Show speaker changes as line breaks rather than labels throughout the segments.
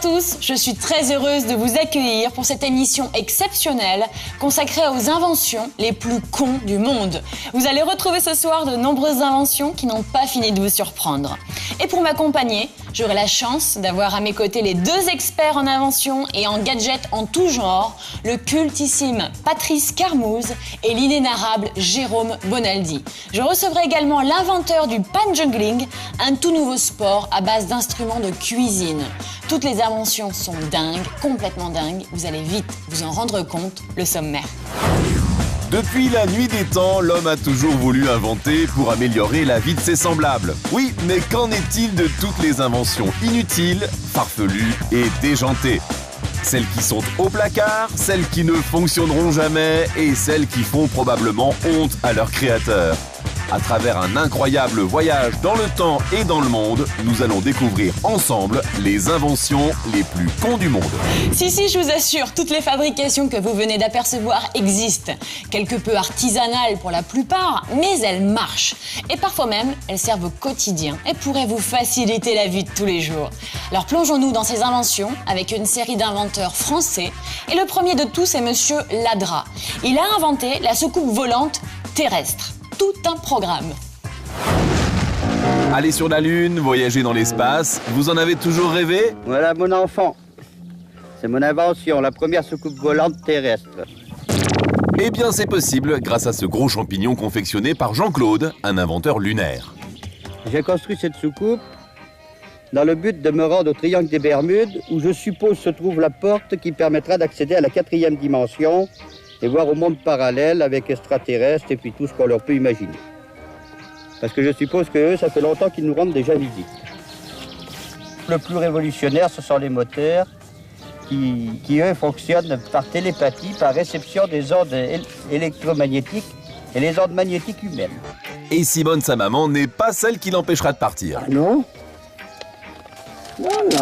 tous, je suis très heureuse de vous accueillir pour cette émission exceptionnelle consacrée aux inventions les plus cons du monde. Vous allez retrouver ce soir de nombreuses inventions qui n'ont pas fini de vous surprendre. Et pour m'accompagner, j'aurai la chance d'avoir à mes côtés les deux experts en inventions et en gadgets en tout genre, le cultissime Patrice Carmouze et l'inénarrable Jérôme Bonaldi. Je recevrai également l'inventeur du pan juggling, un tout nouveau sport à base d'instruments de cuisine. Toutes les inventions sont dingues, complètement dingues. Vous allez vite vous en rendre compte, le sommaire.
Depuis la nuit des temps, l'homme a toujours voulu inventer pour améliorer la vie de ses semblables. Oui, mais qu'en est-il de toutes les inventions inutiles, farfelues et déjantées ? Celles qui sont au placard, celles qui ne fonctionneront jamais et celles qui font probablement honte à leur créateur. À travers un incroyable voyage dans le temps et dans le monde, nous allons découvrir ensemble les inventions les plus cons du monde.
Si, je vous assure, toutes les fabrications que vous venez d'apercevoir existent. Quelque peu artisanales pour la plupart, mais elles marchent. Et parfois même, elles servent au quotidien et pourraient vous faciliter la vie de tous les jours. Alors plongeons-nous dans ces inventions avec une série d'inventeurs français. Et le premier de tous est Monsieur Ladra. Il a inventé la soucoupe volante terrestre. Tout un programme.
Aller sur la Lune, voyager dans l'espace, vous en avez toujours rêvé ?
Voilà mon enfant. C'est mon invention, la première soucoupe volante terrestre.
Eh bien c'est possible grâce à ce gros champignon confectionné par Jean-Claude, un inventeur lunaire.
J'ai construit cette soucoupe dans le but de me rendre au triangle des Bermudes où je suppose se trouve la porte qui permettra d'accéder à la 4e dimension et voir au monde parallèle avec extraterrestres et puis tout ce qu'on leur peut imaginer. Parce que je suppose que eux, ça fait longtemps qu'ils nous rendent déjà visite. Le plus révolutionnaire, ce sont les moteurs qui eux, fonctionnent par télépathie, par réception des ondes électromagnétiques et les ondes magnétiques humaines.
Et Simone, sa maman, n'est pas celle qui l'empêchera de partir.
Ah non ?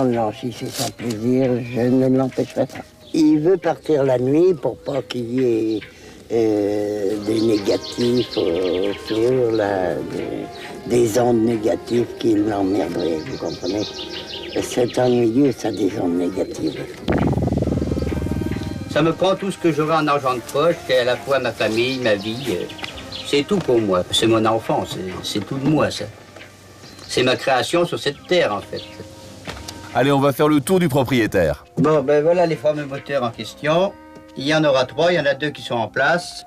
Non, si c'est son plaisir, je ne l'empêcherai pas. Il veut partir la nuit pour pas qu'il y ait des négatifs sur des ondes négatives qui l'emmerderaient, vous comprenez ? C'est ennuyeux, ça, des ondes négatives.
Ça me prend tout ce que j'aurai en argent de poche, et à la fois ma famille, ma vie. C'est tout pour moi. C'est mon enfant, c'est tout de moi, ça. C'est ma création sur cette terre, en fait.
Allez, on va faire le tour du propriétaire.
Bon, ben voilà les fameux moteurs en question. Il y en aura 3, il y en a 2 qui sont en place.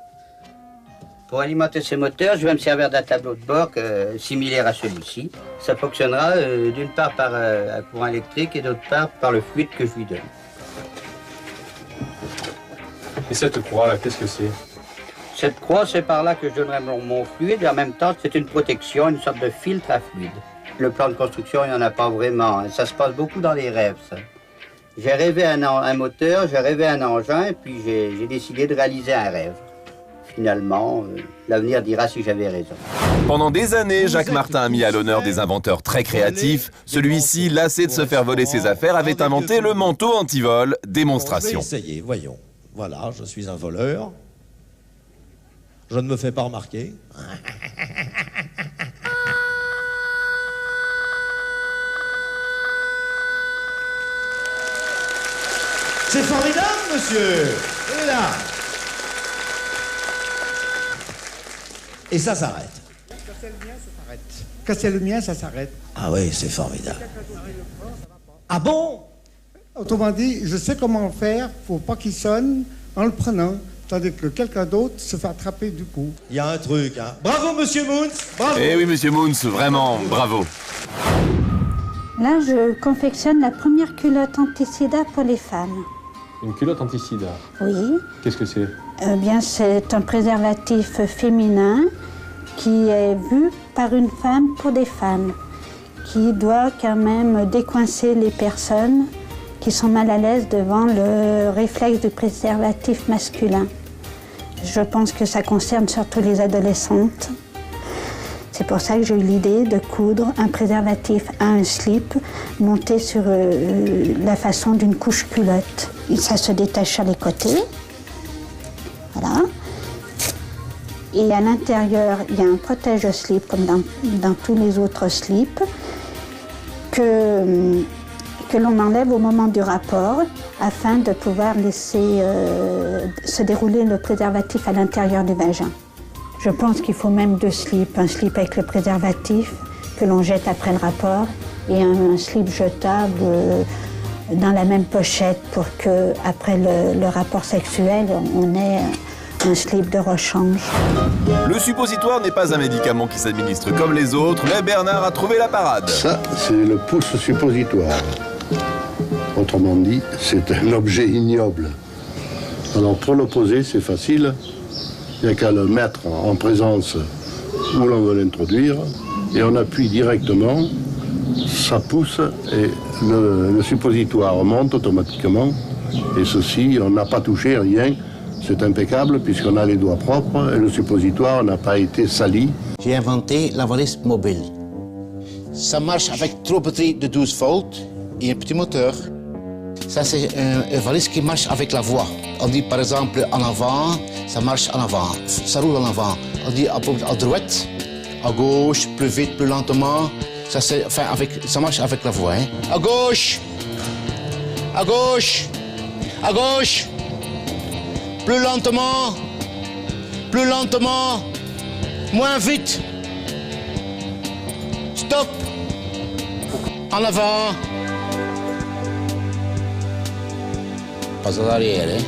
Pour alimenter ces moteurs, je vais me servir d'un tableau de bord similaire à celui-ci. Ça fonctionnera d'une part par un courant électrique et d'autre part par le fluide que je lui donne.
Et cette croix-là, qu'est-ce que c'est ?
Cette croix, c'est par là que je donnerai mon fluide et en même temps, c'est une protection, une sorte de filtre à fluide. Le plan de construction, il n'y en a pas vraiment. Ça se passe beaucoup dans les rêves, ça. J'ai rêvé un moteur, j'ai rêvé un engin, et puis j'ai décidé de réaliser un rêve. Finalement, l'avenir dira si j'avais raison.
Pendant des années, Jacques Martin a mis à l'honneur des inventeurs très créatifs. Celui-ci, lassé de se faire voler ses affaires, avait inventé le manteau anti-vol. Démonstration.
Ça y est, voyons. Voilà, je suis un voleur. Je ne me fais pas remarquer. C'est formidable, monsieur. Et là. Et ça s'arrête.
Casser le mien, ça s'arrête. Casser le mien, ça s'arrête.
Ah oui, c'est formidable. Ah bon?
Autrement dit, je sais comment faire, faut pas qu'il sonne en le prenant, tandis que quelqu'un d'autre se fait attraper du coup.
Il y a un truc, hein. Bravo, monsieur Moons. Bravo.
Eh oui, monsieur Moons, vraiment, bravo.
Là, je confectionne la première culotte anti-sida pour les femmes.
Une culotte anti-sida.
Oui.
Qu'est-ce que c'est ?
Eh bien, c'est un préservatif féminin qui est vu par une femme pour des femmes, qui doit quand même décoincer les personnes qui sont mal à l'aise devant le réflexe du préservatif masculin. Je pense que ça concerne surtout les adolescentes. C'est pour ça que j'ai eu l'idée de coudre un préservatif à un slip monté sur la façon d'une couche culotte. Et ça se détache sur les côtés. Voilà. Et à l'intérieur, il y a un protège-slip comme dans tous les autres slips que l'on enlève au moment du rapport afin de pouvoir laisser se dérouler le préservatif à l'intérieur du vagin. Je pense qu'il faut même 2 slips, un slip avec le préservatif que l'on jette après le rapport et un slip jetable dans la même pochette pour que après le rapport sexuel, on ait un slip de rechange.
Le suppositoire n'est pas un médicament qui s'administre comme les autres, mais Bernard a trouvé la parade.
Ça, c'est le pouce suppositoire. Autrement dit, c'est un objet ignoble. Alors pour le poser, c'est facile. Il n'y a qu'à le mettre en présence où l'on veut l'introduire et on appuie directement, ça pousse et le suppositoire monte automatiquement. Et ceci, on n'a pas touché rien. C'est impeccable puisqu'on a les doigts propres et le suppositoire n'a pas été sali.
J'ai inventé la valise mobile. Ça marche avec 3 batteries de 12 volts et un petit moteur. Ça, c'est une valise qui marche avec la voix. On dit par exemple en avant, ça marche en avant, ça roule en avant. On dit à droite, à gauche, plus vite, plus lentement. Ça, ça marche avec la voix. Hein. À gauche, à gauche, à gauche. Plus lentement, moins vite. Stop. En avant. Pas en arrière, hein.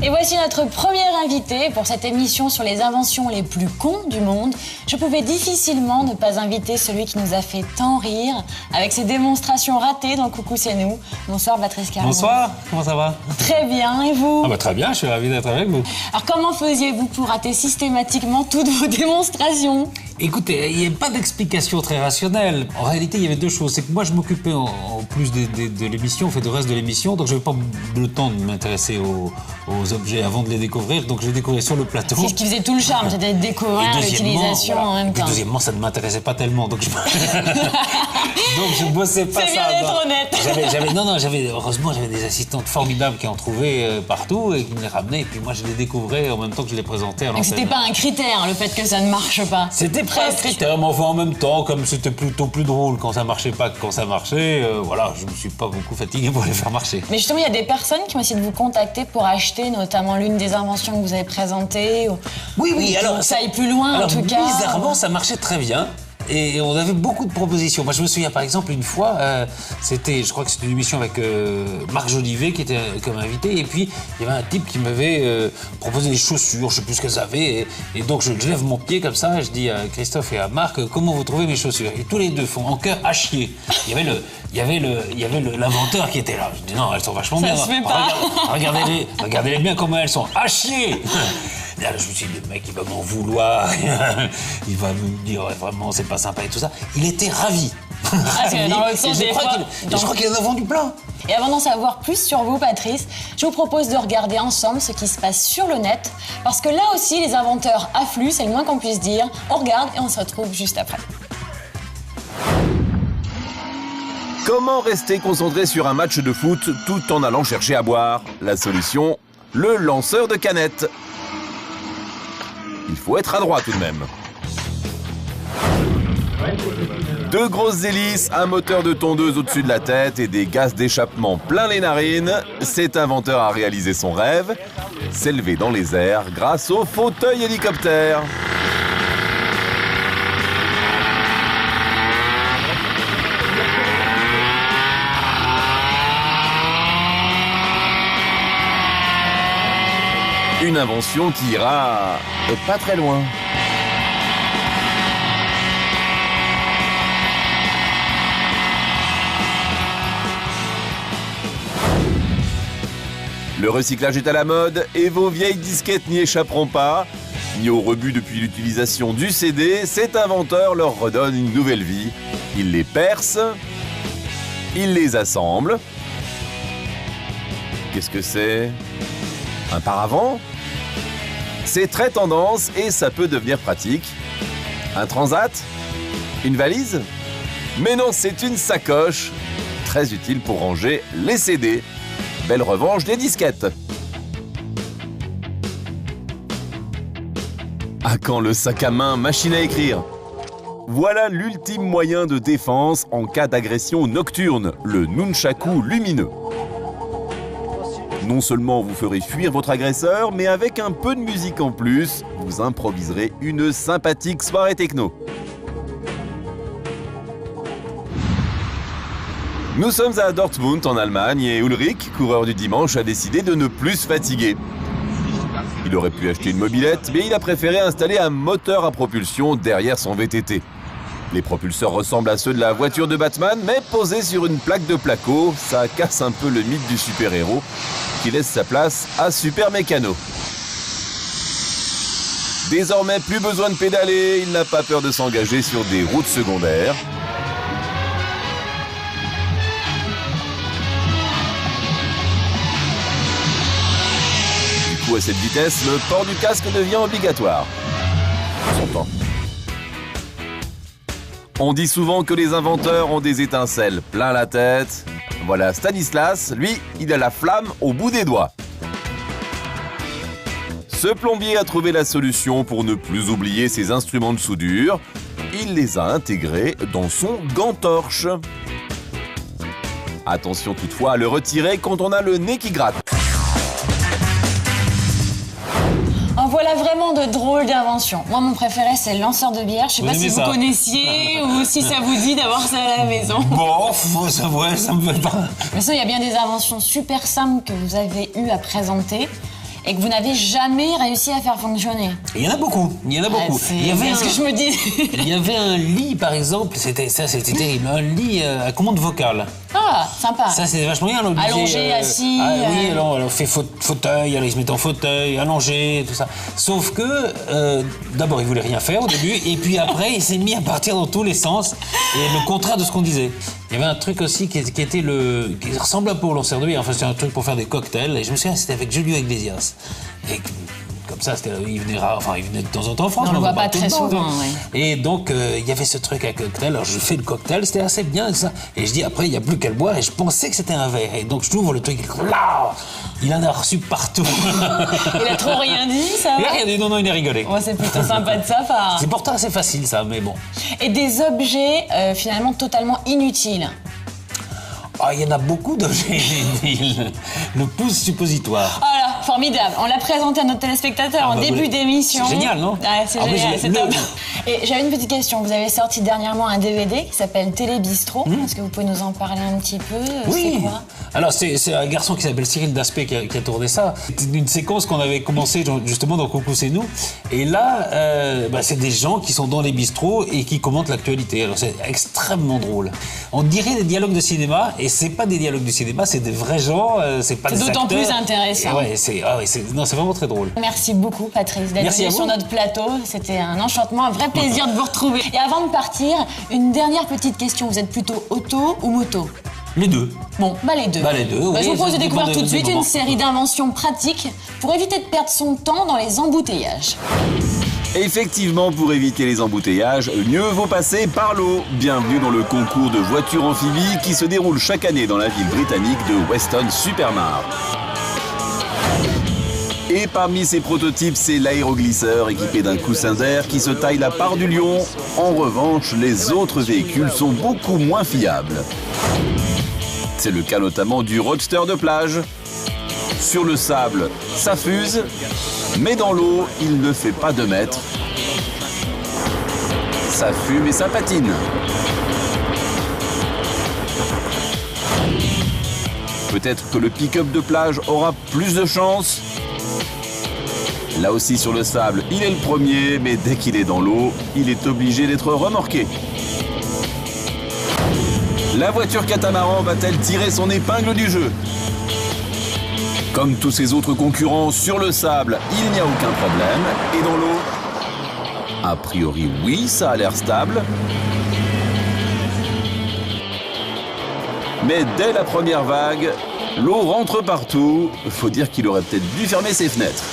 Et voici notre premier invité pour cette émission sur les inventions les plus cons du monde. Je pouvais difficilement ne pas inviter celui qui nous a fait tant rire avec ses démonstrations ratées dans Coucou c'est nous. Bonsoir Patrice Caron.
Bonsoir, comment ça va?
Très bien, et vous?
Très bien, je suis ravi d'être avec vous.
Alors comment faisiez-vous pour rater systématiquement toutes vos démonstrations?
Écoutez, il n'y a pas d'explication très rationnelle. En réalité, il y avait 2 choses. C'est que moi, je m'occupais en plus de l'émission, du reste de l'émission, donc je n'avais pas le temps de m'intéresser aux objets avant de les découvrir, donc je les découvrais sur le plateau.
C'est ce qui faisait tout le charme, c'était de découvrir l'utilisation en même temps.
Et deuxièmement, ça ne m'intéressait pas tellement, donc je bossais pas ça.
C'est bien d'être honnête.
Heureusement, j'avais des assistantes formidables qui en trouvaient partout et qui me les ramenaient, et puis moi, je les découvrais en même temps que je les présentais à l'antenne.
Donc c'était pas un critère, le fait que ça ne marche pas.
C'était pas un critère, mais enfin, en même temps, comme c'était plutôt plus drôle quand ça marchait pas que quand ça marchait, voilà, je me suis pas beaucoup fatigué pour les faire marcher.
Mais justement, il y a des personnes qui ont essayé de vous contacter pour acheter notamment l'une des inventions que vous avez présentées.
Oui, alors
ça aille plus loin, en tout cas.
Bizarrement, ça marchait très bien. Et on avait beaucoup de propositions. Moi, je me souviens, par exemple, une fois, je crois que c'était une émission avec Marc Jolivet qui était comme invité. Et puis, il y avait un type qui m'avait proposé des chaussures, je ne sais plus ce qu'elles avaient. Et donc, je lève mon pied comme ça, et je dis à Christophe et à Marc, comment vous trouvez mes chaussures? Et tous les deux font en cœur à chier. Il y avait l'inventeur qui était là. Je dis non, elles sont vachement bien.
Ça se fait pas.
Regardez-les bien comment elles sont à chier. Et là, je me suis dit, le mec, il va m'en vouloir. Il va me dire, ouais, vraiment, c'est pas sympa et tout ça. Il était ravi.
C'est dans l'autre sens,
je crois qu'il en a vendu plein.
Et avant d'en savoir plus sur vous, Patrice, je vous propose de regarder ensemble ce qui se passe sur le net. Parce que là aussi, les inventeurs affluent, c'est le moins qu'on puisse dire. On regarde et on se retrouve juste après.
Comment rester concentré sur un match de foot tout en allant chercher à boire? La solution, le lanceur de canettes. Il faut être adroit tout de même. 2 grosses hélices, un moteur de tondeuse au-dessus de la tête et des gaz d'échappement plein les narines. Cet inventeur a réalisé son rêve, s'élever dans les airs grâce au fauteuil hélicoptère. Une invention qui ira pas très loin. Le recyclage est à la mode et vos vieilles disquettes n'y échapperont pas. Mis au rebut depuis l'utilisation du CD, cet inventeur leur redonne une nouvelle vie. Il les perce, il les assemble. Qu'est-ce que c'est? Un paravent? C'est très tendance et ça peut devenir pratique. Un transat? Une valise? Mais non, c'est une sacoche. Très utile pour ranger les CD. Belle revanche des disquettes. À quand le sac à main machine à écrire? voilà l'ultime moyen de défense en cas d'agression nocturne, le nunchaku lumineux. Non seulement vous ferez fuir votre agresseur, mais avec un peu de musique en plus, vous improviserez une sympathique soirée techno. Nous sommes à Dortmund en Allemagne et Ulrich, coureur du dimanche, a décidé de ne plus se fatiguer. Il aurait pu acheter une mobilette, mais il a préféré installer un moteur à propulsion derrière son VTT. Les propulseurs ressemblent à ceux de la voiture de Batman, mais posés sur une plaque de placo, ça casse un peu le mythe du super-héros, qui laisse sa place à Super Mécano. Désormais, plus besoin de pédaler, il n'a pas peur de s'engager sur des routes secondaires. Du coup, à cette vitesse, le port du casque devient obligatoire. On s'entend. On dit souvent que les inventeurs ont des étincelles plein la tête. Voilà, Stanislas, lui, il a la flamme au bout des doigts. Ce plombier a trouvé la solution pour ne plus oublier ses instruments de soudure. Il les a intégrés dans son gant-torche. Attention toutefois à le retirer quand on a le nez qui gratte.
En voilà vraiment de drôles d'inventions. Moi, mon préféré, c'est le lanceur de bière. Je sais pas si vous connaissiez ou si ça vous dit d'avoir ça à la maison.
Bon, ça me fait pas.
Mais sinon, il y a bien des inventions super simples que vous avez eu à présenter et que vous n'avez jamais réussi à faire fonctionner.
Il y en a beaucoup, il y en a beaucoup.
Il y avait ce que je me dis.
Il y avait un lit, par exemple, c'était terrible, un lit à commande vocale.
Ah, sympa.
Ça, c'est vachement bien. Alors,
allongé, assis.
Ah, oui, alors on fait fauteuil, alors ils se mettent en fauteuil, allongé, tout ça. Sauf que, d'abord, il voulait rien faire au début, et puis après, il s'est mis à partir dans tous les sens, et le contraire de ce qu'on disait. Il y avait un truc aussi qui ressemble un peu au lanceur de bière, enfin, c'était un truc pour faire des cocktails, et je me souviens, c'était avec Julio Iglesias. Et comme ça, il venait de temps en temps en France.
On le voit pas très souvent,
ouais. Et donc, il y avait ce truc à cocktail. Alors, je fais le cocktail, c'était assez bien, ça. Et je dis, après, il n'y a plus qu'à le boire. Et je pensais que c'était un verre. Et donc, je t'ouvre le truc. Il en a reçu partout.
Il a trop rien dit, ça va?
Il a rien dit, non, il a rigolé.
Ouais, c'est plutôt sympa de sa part.
C'est pourtant assez facile, ça, mais bon.
Et des objets, finalement, totalement inutiles.
Ah, il y en a beaucoup d'objets inutiles. Le pouce suppositoire.
Ah là, formidable. On l'a présenté à nos téléspectateurs en début d'émission.
C'est génial, non?
Ouais, c'est génial, c'est top. Et j'avais une petite question. Vous avez sorti dernièrement un DVD qui s'appelle Télé Bistro. Est-ce que vous pouvez nous en parler un petit peu?
Oui.
C'est quoi?
Alors, c'est un garçon qui s'appelle Cyril Daspé qui a tourné ça. C'était une séquence qu'on avait commencé justement dans Coucou c'est nous. Et là, c'est des gens qui sont dans les bistrots et qui commentent l'actualité. Alors, c'est extrêmement drôle. On dirait des dialogues de cinéma, et c'est pas des dialogues du cinéma, c'est des vrais gens, c'est pas des acteurs.
C'est d'autant plus intéressant.
Ouais, c'est vraiment très drôle.
Merci beaucoup, Patrice, d'être venu sur notre plateau. C'était un enchantement, un vrai plaisir de vous retrouver. Et avant de partir, une dernière petite question. Vous êtes plutôt auto ou moto?
Les deux.
Bon, les deux.
Les deux, oui.
Je vous propose de découvrir tout de suite une série d'inventions pratiques pour éviter de perdre son temps dans les embouteillages.
Effectivement, pour éviter les embouteillages, mieux vaut passer par l'eau. Bienvenue dans le concours de voitures amphibies qui se déroule chaque année dans la ville britannique de Weston-super-Mare. Et parmi ces prototypes, c'est l'aéroglisseur équipé d'un coussin d'air qui se taille la part du lion. En revanche, les autres véhicules sont beaucoup moins fiables. C'est le cas notamment du roadster de plage. Sur le sable, ça fuse, mais dans l'eau, il ne fait pas 2 mètres. Ça fume et ça patine. Peut-être que le pick-up de plage aura plus de chance. Là aussi sur le sable, il est le premier, mais dès qu'il est dans l'eau, il est obligé d'être remorqué. La voiture catamaran va-t-elle tirer son épingle du jeu? Comme tous ses autres concurrents sur le sable, il n'y a aucun problème. Et dans l'eau? A priori, oui, ça a l'air stable. Mais dès la première vague, l'eau rentre partout. Faut dire qu'il aurait peut-être dû fermer ses fenêtres.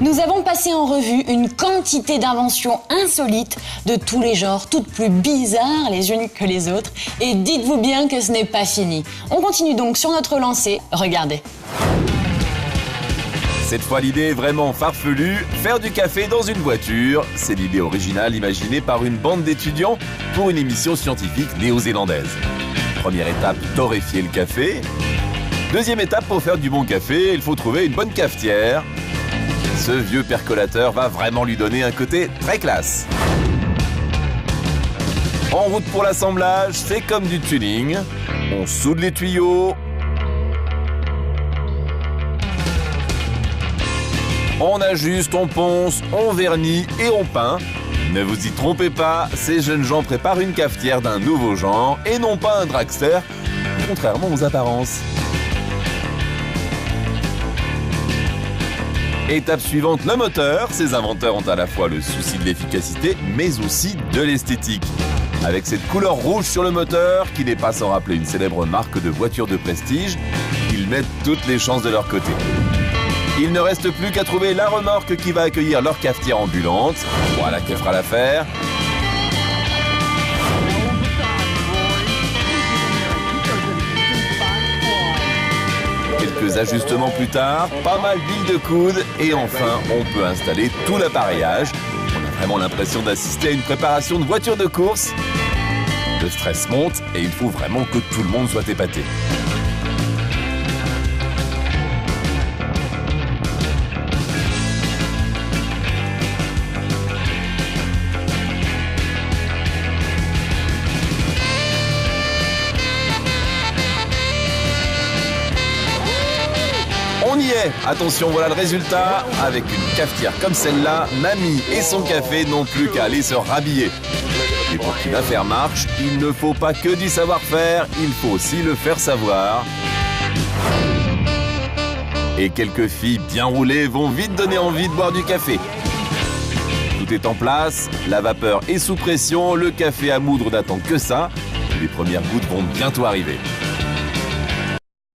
Nous avons passé en revue une quantité d'inventions insolites de tous les genres, toutes plus bizarres les unes que les autres. Et dites-vous bien que ce n'est pas fini. On continue donc sur notre lancée. Regardez.
Cette fois, l'idée est vraiment farfelue. Faire du café dans une voiture, c'est l'idée originale imaginée par une bande d'étudiants pour une émission scientifique néo-zélandaise. Première étape, torréfier le café. Deuxième étape, pour faire du bon café, il faut trouver une bonne cafetière. Ce vieux percolateur va vraiment lui donner un côté très classe. En route pour l'assemblage, c'est comme du tuning. On soude les tuyaux. On ajuste, on ponce, on vernit et on peint. Ne vous y trompez pas, ces jeunes gens préparent une cafetière d'un nouveau genre et non pas un dragster, contrairement aux apparences. Étape suivante, le moteur. Ces inventeurs ont à la fois le souci de l'efficacité, mais aussi de l'esthétique. Avec cette couleur rouge sur le moteur, qui n'est pas sans rappeler une célèbre marque de voitures de prestige, ils mettent toutes les chances de leur côté. Il ne reste plus qu'à trouver la remorque qui va accueillir leur cafetière ambulante. Voilà qui fera l'affaire. Quelques ajustements plus tard, pas mal d'huile de coude et enfin, on peut installer tout l'appareillage. On a vraiment l'impression d'assister à une préparation de voiture de course. Le stress monte et il faut vraiment que tout le monde soit épaté. On y est. Attention, voilà le résultat. Avec une cafetière comme celle-là, Mamie et son café n'ont plus qu'à aller se rhabiller. Et pour qu'une affaire marche, il ne faut pas que du savoir-faire, il faut aussi le faire savoir. Et quelques filles bien roulées vont vite donner envie de boire du café. Tout est en place, la vapeur est sous pression, le café à moudre n'attend que ça. Les premières gouttes vont bientôt arriver.